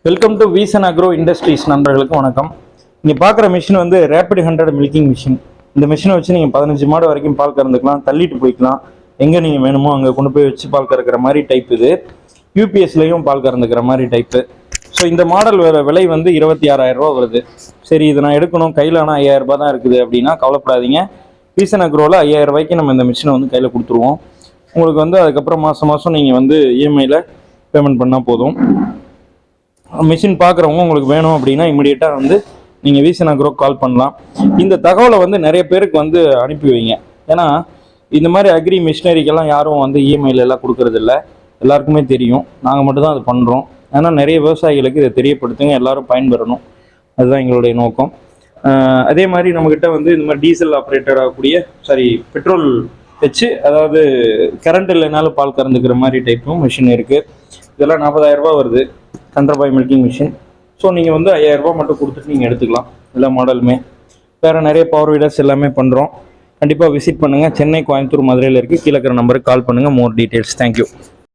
Welcome to வீசன் agro industries நண்பர்களுக்கு வணக்கம். நீங்கள் பார்க்குற மிஷின் வந்து ரேபிட் 100 மில்கிங் மிஷின். இந்த மிஷினை வச்சு நீங்கள் 15 மாடு வரைக்கும் பால் கறந்துக்கலாம், தள்ளிட்டு போய்க்கலாம். எங்கே நீங்கள் வேணுமோ அங்கே கொண்டு போய் வச்சு பால் கறக்கிற மாதிரி டைப் இது. யூபிஎஸ்லையும் பால் கறந்துக்கிற மாதிரி டைப்பு. ஸோ இந்த மாடல் விலை வந்து 26,000 ரூபா வருது. சரி, இது நான் எடுக்கணும், கையில் ஆனால் 5,000 ரூபாய் தான் இருக்குது அப்படின்னா கவலைப்படாதீங்க. வீசன் அக்ரோவில் 5,000 ரூபாய்க்கு நம்ம இந்த மிஷினை வந்து கையில் கொடுத்துருவோம். உங்களுக்கு வந்து அதுக்கப்புறம் மாதம் மாதம் நீங்கள் வந்து இஎம்ஐயில் பேமெண்ட் பண்ணால் போதும். மிஷின் பார்க்குறவங்க உங்களுக்கு வேணும் அப்படின்னா இமிடியேட்டாக வந்து நீங்கள் வீசன் அக்ரோ கால் பண்ணலாம். இந்த தகவலை வந்து நிறைய பேருக்கு வந்து அனுப்பி வைங்க. ஏன்னா இந்த மாதிரி அக்ரி மிஷினரிக்கெல்லாம் யாரும் வந்து இஎம்ஐல எல்லாம் கொடுக்கறதில்ல, எல்லாருக்குமே தெரியும். நாங்கள் மட்டும்தான் அது பண்ணுறோம். ஆனால் நிறைய விவசாயிகளுக்கு இதை தெரியப்படுத்துங்க, எல்லாரும் பயன்பெறணும். அதுதான் எங்களுடைய நோக்கம். அதே மாதிரி நம்மக்கிட்ட வந்து இந்த மாதிரி டீசல் ஆப்ரேட்டர் ஆகக்கூடிய பெட்ரோல் வச்சு, அதாவது கரண்ட் இல்லைனாலும் பால் கறந்துக்கிற மாதிரி டைப்பும் மிஷின் இருக்குது. இதெல்லாம் 40,000 ரூபா வருது, 100 மில்கிங் மிஷின். ஸோ நீங்கள் வந்து 5,000 ரூபா மட்டும் கொடுத்துட்டு நீங்கள் எடுத்துக்கலாம் எல்லா மாடலுமே. வேறு நிறைய பவர் வீடர்ஸ் எல்லாமே பண்ணுறோம். கண்டிப்பாக விசிட் பண்ணுங்கள். சென்னை, கோயம்புத்தூர், மதுரையில் இருக்குது. கீழே இருக்கிற நம்பருக்கு கால் பண்ணுங்கள். மோர் டீட்டெயில்ஸ். தேங்க்யூ.